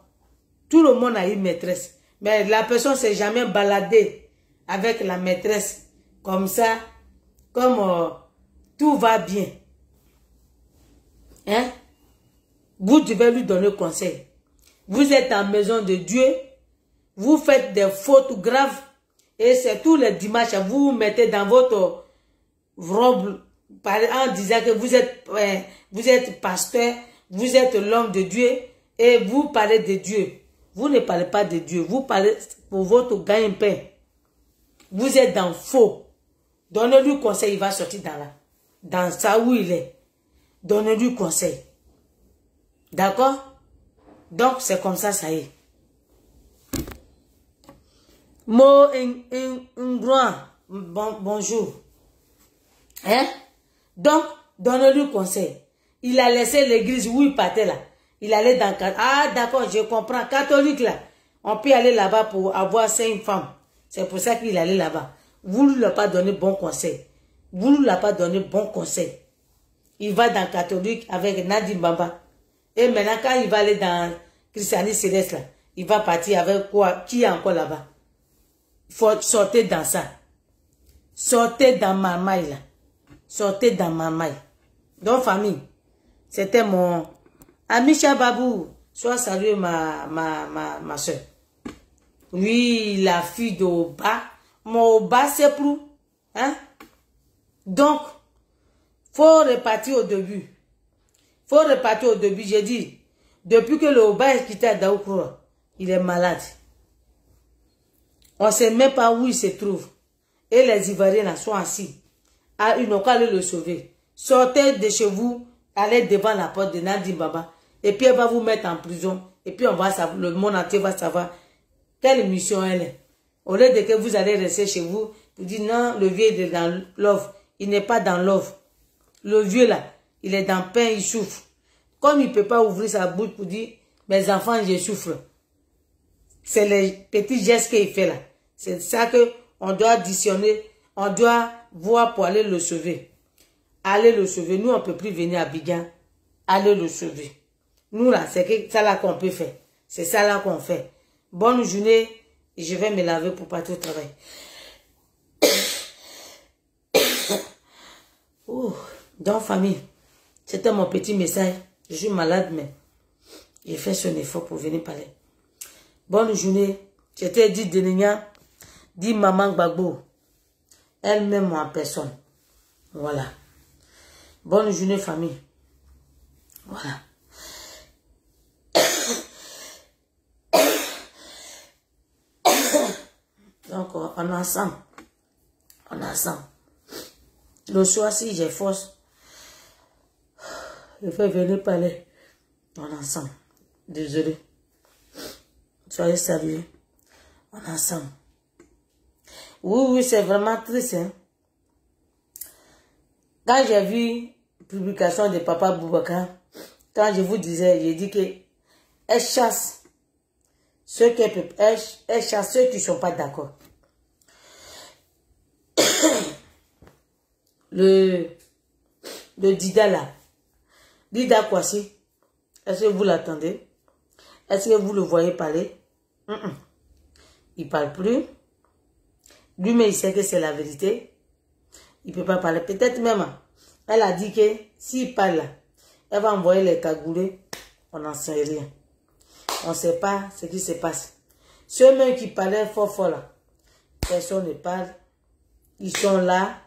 Tout le monde a eu maîtresse. Mais la personne ne s'est jamais baladée avec la maîtresse comme ça, comme tout va bien. Hein? Vous devez lui donner conseil. Vous êtes en maison de Dieu, vous faites des fautes graves et c'est tous les dimanches, vous vous mettez dans votre robe en disant que vous êtes pasteur, vous êtes l'homme de Dieu et vous parlez de Dieu. Vous ne parlez pas de Dieu, vous parlez pour votre gagne-pain. Vous êtes dans faux. Donnez-lui conseil, il va sortir dans ça où il est. Donnez-lui conseil. D'accord? Donc, c'est comme ça, ça y est. Mo bonjour. Hein? Donc, donnez-lui conseil. Il a laissé l'église où il partait là. Il allait dans... Ah, d'accord, je comprends. Catholique là. On peut aller là-bas pour avoir 5 femmes. C'est pour ça qu'il allait là-bas. Vous ne lui avez pas donné bon conseil. Vous ne lui avez pas donné bon conseil. Il va dans catholique avec Nadim Bamba. Et maintenant, quand il va aller dans Christianisme Céleste là, il va partir avec quoi? Qui est encore là-bas? Il faut sortir dans ça. Sortez dans ma maille là. Sortez dans ma maille. Donc, famille, c'était mon... Amisha Babou, sois salué ma soeur. Oui, la fille d'Oba. Mon Oba, c'est pour. Hein? Donc, faut repartir au début. Faut repartir au début. J'ai dit, depuis que le Oba est quitté à Daoukroua, il est malade. On ne sait même pas où il se trouve. Et les Ivoiriens là sont assis. Ah, ils n'ont qu'à aller le sauver. Sortez de chez vous, allez devant la porte de Nadim Baba. Et puis elle va vous mettre en prison. Et puis on va savoir, le monde entier va savoir quelle mission elle est. Au lieu de que vous allez rester chez vous, vous dites non, le vieux est dans l'offre. Il n'est pas dans l'offre. Le vieux là, il est dans pain, il souffre. Comme il ne peut pas ouvrir sa bouche pour dire, mes enfants, je souffre. C'est les petits gestes qu'il fait là. C'est ça qu'on doit additionner, on doit voir pour aller le sauver. Allez le sauver. Nous, on ne peut plus venir à Abidjan. Allez le sauver. Nous, là, c'est ça là qu'on peut faire. C'est ça là qu'on fait. Bonne journée. Et je vais me laver pour partir au travail. Donc, famille, c'était mon petit message. Je suis malade, mais j'ai fait son effort pour venir parler. Bonne journée. J'étais dit Denenia, dit Maman Gbagbo. Elle-même en personne. Voilà. Bonne journée, famille. Voilà. Donc, on est ensemble. On est ensemble. Le soir, si j'ai force, je vais venir parler. On est ensemble. Désolé. Soyez salués. On est ensemble. Oui, c'est vraiment triste. Hein? Quand j'ai vu la publication de Papa Boubacar, quand je vous disais, j'ai dit que elle chasse ceux qui ne sont pas d'accord. Le Dida là, Dida Kwasi, est-ce que vous l'attendez? Est-ce que vous le voyez parler? Il ne parle plus. Lui-même, il sait que c'est la vérité. Il ne peut pas parler. Peut-être même, elle a dit que s'il parle là, elle va envoyer les cagoulés. On n'en sait rien. On ne sait pas ce qui se passe. Ceux-mêmes qui parlaient fort là, personne ne parle. Ils sont là.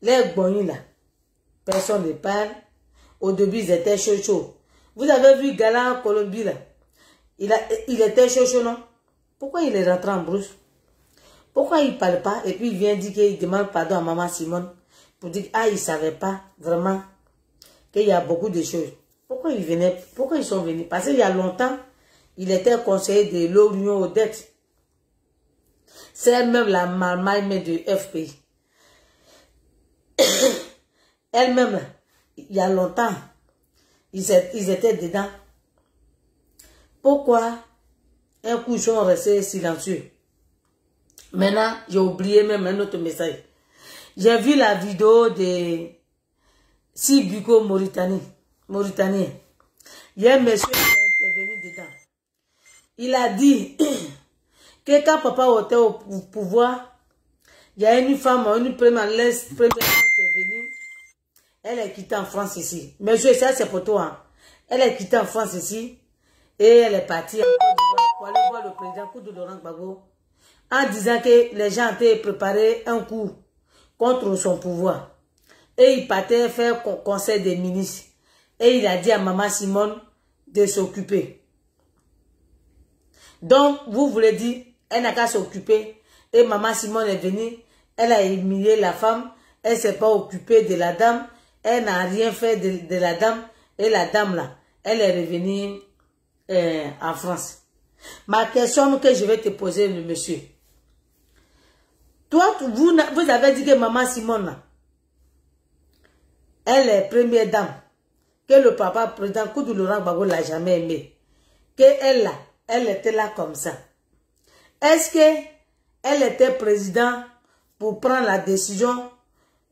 Les Gbonyi là, personne ne parle. Au début, ils étaient chauds. Vous avez vu Gala en Colombie là? Il était chaud, non? Pourquoi il est rentré en brousse? Pourquoi il ne parle pas? Et puis il vient dire qu'il demande pardon à Maman Simone. pour dire, ah, ils ne savaient pas vraiment qu'il y a beaucoup de choses. Pourquoi ils venaient, pourquoi ils sont venus? Parce qu'il y a longtemps, il était conseiller de l'Union aux dettes. C'est elle-même la maman du FPI. Elle-même, il y a longtemps, ils étaient dedans. Pourquoi un coup ils sont restés silencieux? Maintenant, j'ai oublié même un autre message. J'ai vu la vidéo de Sibiko Mauritanien. Il y a un monsieur qui est intervenu dedans. Il a dit que quand papa était au pouvoir, il y a une femme, une première qui est venue. Elle est quittée en France ici. Monsieur, ça c'est pour toi. Hein. Elle est quittée en France ici. Et elle est partie en Côte d'Ivoire pour aller voir le président Koudou Laurent Gbagbo en disant que les gens avaient préparé un coup contre son pouvoir. Et il partait faire conseil des ministres. Et il a dit à Maman Simone de s'occuper. Donc, vous voulez dire, elle n'a qu'à s'occuper. Et Maman Simone est venue, elle a humilié la femme, elle ne s'est pas occupée de la dame, elle n'a rien fait de la dame. Et la dame là, elle est revenue en France. Ma question que je vais te poser, le monsieur. Toi, vous avez dit que Maman Simone là, elle est première dame. Que le papa président Koudou Laurent Gbagbo l'a jamais aimé. Que elle là, elle était là comme ça. Est-ce que elle était président pour prendre la décision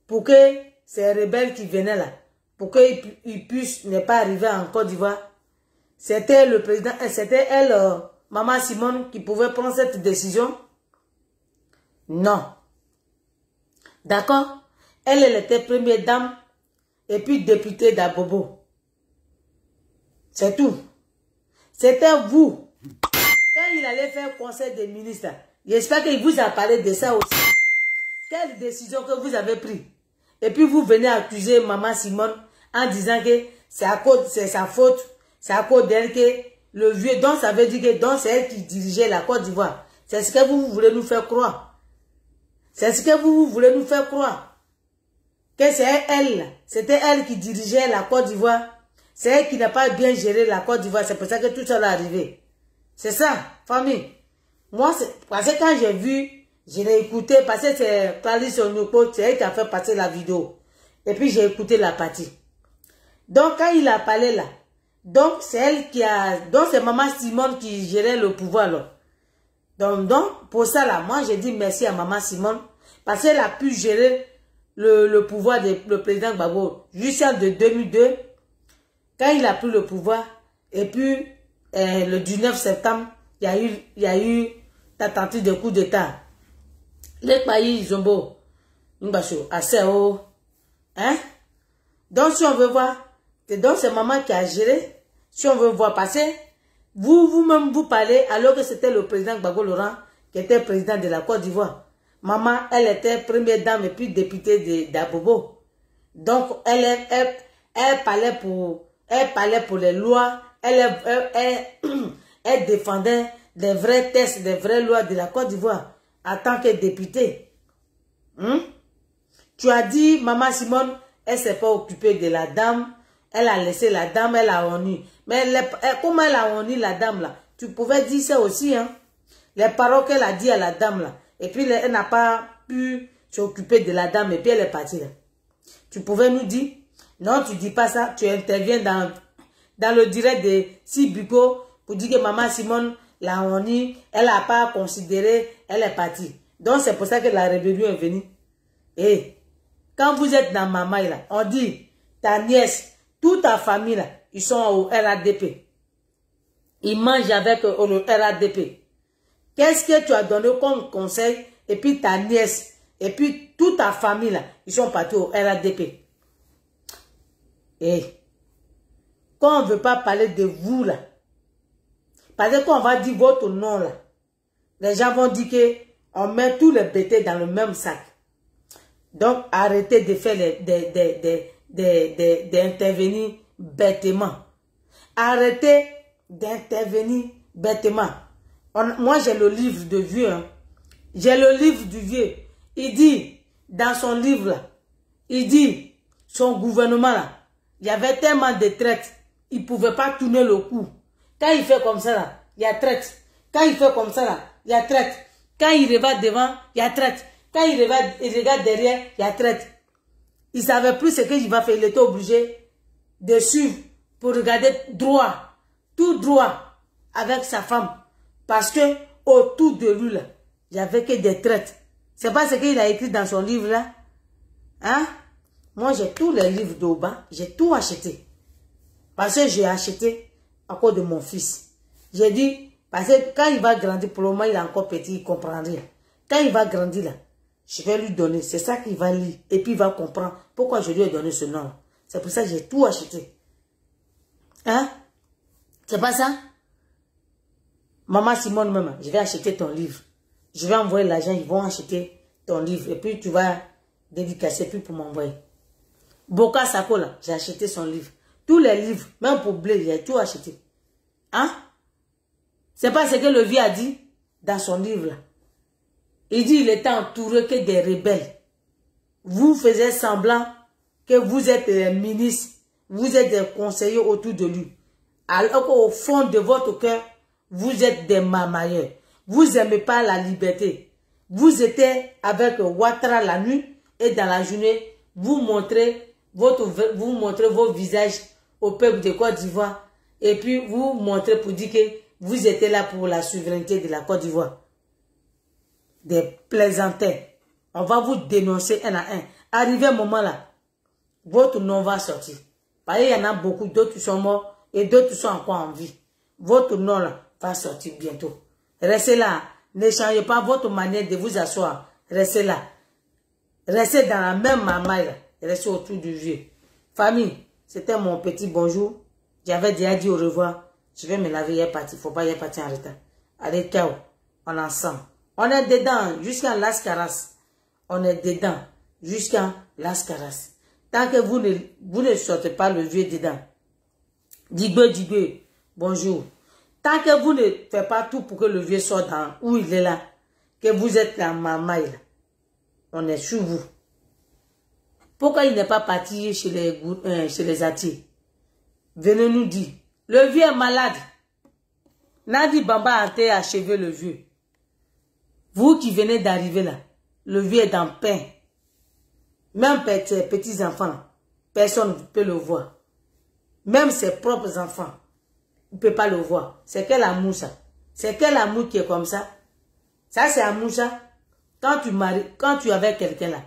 pour que ces rebelles qui venaient là, pour qu'ils puissent ne pas arriver en Côte d'Ivoire? C'était le président, c'était elle, Maman Simone, qui pouvait prendre cette décision? Non. D'accord? Elle était première dame et puis députée d'Abobo. C'est tout. C'était vous. Quand il allait faire conseil des ministres, j'espère qu'il vous a parlé de ça aussi. Quelle décision que vous avez prise? Et puis vous venez accuser Maman Simone en disant que c'est sa faute, c'est à cause d'elle que le vieux, donc ça veut dire que c'est elle qui dirigeait la Côte d'Ivoire. C'est ce que vous voulez nous faire croire. C'est ce que vous voulez nous faire croire. Que c'est elle, c'était elle qui dirigeait la Côte d'Ivoire. C'est elle qui n'a pas bien géré la Côte d'Ivoire. C'est pour ça que tout ça est arrivé. C'est ça, famille. Moi, parce que quand j'ai vu, je l'ai écouté, parce que c'est Clarisse Onyoko, c'est elle qui a fait passer la vidéo. Et puis j'ai écouté la partie. Donc quand il a parlé là, donc c'est elle qui a, donc c'est Maman Simone qui gérait le pouvoir là. Donc pour ça là, moi j'ai dit merci à Maman Simone, parce qu'elle a pu gérer le pouvoir le président Gbagbo jusqu'en de 2002, quand il a pris le pouvoir, et puis le 19 septembre, il y a eu la tentative de coup d'État. Les pays Zombo, assez haut. Hein? Donc si on veut voir, donc c'est maman qui a géré. Si on veut voir passer, vous-même vous parlez alors que c'était le président Gbagbo Laurent qui était président de la Côte d'Ivoire. Maman, elle était première dame et puis députée d'Abobo. Donc elle parlait pour les lois, elle défendait des vrais textes, des vraies lois de la Côte d'Ivoire en tant que députée. Tu as dit, Maman Simone, elle ne s'est pas occupée de la dame, elle a laissé la dame, elle a honni. Mais comment elle a honni la dame là? Tu pouvais dire ça aussi, hein? Les paroles qu'elle a dit à la dame là, et puis elle n'a pas pu s'occuper de la dame, et puis elle est partie là. Tu pouvais nous dire, non, tu dis pas ça, tu interviens dans le direct de Sibiko pour dire que Maman Simone l'a honni, elle n'a pas considéré, elle est partie. Donc c'est pour ça que la rébellion est venue. Et quand vous êtes dans Maman là, on dit, ta nièce, toute ta famille là, ils sont au RADP. Ils mangent avec le RADP. Qu'est-ce que tu as donné comme conseil? Et puis ta nièce, et puis toute ta famille là, ils sont partis au RADP. Et quand on ne veut pas parler de vous là, parce que quand on va dire votre nom là, les gens vont dire que on met tous les bêtés dans le même sac. Donc arrêtez de faire d'intervenir bêtement. Arrêtez d'intervenir bêtement. Moi j'ai le livre de vieux. Hein. J'ai le livre du vieux. Il dit dans son livre là, Il dit, son gouvernement là, il y avait tellement de traites, il ne pouvait pas tourner le cou. Quand il fait comme ça là, il y a traite. Quand il fait comme ça là, il y a traite. Quand il regarde devant, il y a traite. Quand il regarde derrière, il y a traite. Il ne savait plus ce qu'il va faire. Il était obligé de suivre pour regarder droit, tout droit avec sa femme. Parce que autour de lui là, il n'y avait que des traites. C'est pas ce qu'il a écrit dans son livre là. Hein? Moi j'ai tous les livres d'Oba, j'ai tout acheté. Parce que j'ai acheté à cause de mon fils. J'ai dit, parce que quand il va grandir, pour le moment il est encore petit, il ne comprend rien. Quand il va grandir là, je vais lui donner, c'est ça qu'il va lire. Et puis il va comprendre pourquoi je lui ai donné ce nom. C'est pour ça que j'ai tout acheté. Hein? C'est pas ça? Maman Simone même, je vais acheter ton livre. Je vais envoyer l'argent, ils vont acheter ton livre. Et puis tu vas dédicacer puis pour m'envoyer. Boka Sako là, j'ai acheté son livre. Tous les livres, même pour Blé, j'ai tout acheté. Hein? C'est pas ce que le vieux a dit dans son livre là. Il dit il était entouré que des rebelles. Vous faisiez semblant que vous êtes des ministres, vous êtes des conseillers autour de lui. Alors qu'au fond de votre cœur, vous êtes des marmailleurs. Vous n'aimez pas la liberté. Vous étiez avec Ouattara la nuit et dans la journée, vous montrez vos visages au peuple de Côte d'Ivoire. Et puis vous montrez pour dire que vous étiez là pour la souveraineté de la Côte d'Ivoire. Des plaisantins. On va vous dénoncer un à un. Arrivé un moment là, votre nom va sortir. Parce qu'il y en a beaucoup, d'autres sont morts et d'autres sont encore en vie. Votre nom là va sortir bientôt. Restez là. Ne changez pas votre manière de vous asseoir. Restez là. Restez dans la même marmaille. Restez autour du vieux. Famille, c'était mon petit bonjour. J'avais déjà dit au revoir. Je vais me laver, il est parti. Il ne faut pas y partir en retard. Allez, ciao. On est ensemble. On est dedans jusqu'à Las Caras. On est dedans jusqu'à Las Caras. Tant que vous ne sortez pas le vieux dedans. Digbe, bonjour. Tant que vous ne faites pas tout pour que le vieux sorte dans où il est là, que vous êtes la mamaille, on est sur vous. Pourquoi il n'est pas parti chez les Ati? Venez nous dire. Le vieux est malade. Nadi Bamba a achevé le vieux. Vous qui venez d'arriver là, le vieux est dans pain. Même ses petits-enfants, personne ne peut le voir. Même ses propres enfants, il ne peut pas le voir. C'est quel amour ça? C'est quel amour qui est comme ça? Ça c'est amour ça? Quand tu es avec quelqu'un là,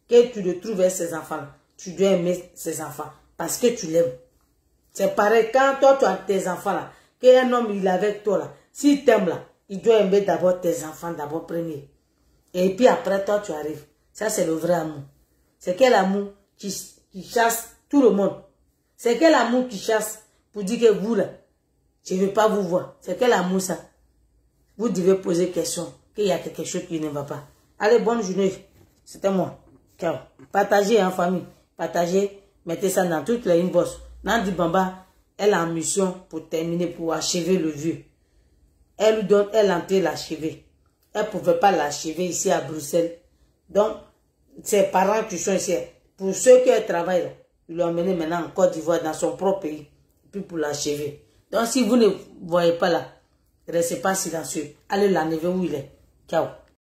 que tu le trouves avec ses enfants, tu dois aimer ses enfants parce que tu l'aimes. C'est pareil, quand toi tu as tes enfants là, qu'un homme il est avec toi là, s'il t'aime là, il doit aimer d'abord tes enfants, d'abord premier. Et puis après toi tu arrives. Ça c'est le vrai amour. C'est quel amour qui chasse tout le monde. C'est quel amour qui chasse pour dire que vous là, je ne veux pas vous voir. C'est quel amour ça? Vous devez poser question, qu'il y a quelque chose qui ne va pas. Allez, bonne journée. C'était moi. Ciao. Partagez en famille. Partagez. Mettez ça dans toutes les inbox. Nandi Bamba, elle a en mission pour terminer, pour achever le vieux. Elle lui donne, elle entend l'achever. Elle ne pouvait pas l'achever ici à Bruxelles. Donc, ses parents qui sont ici, pour ceux qui travaillent là, ils l'ont emmené maintenant en Côte d'Ivoire, dans son propre pays, puis pour l'achever. Donc, si vous ne voyez pas là, restez pas silencieux. Allez l'enlever où il est. Ciao.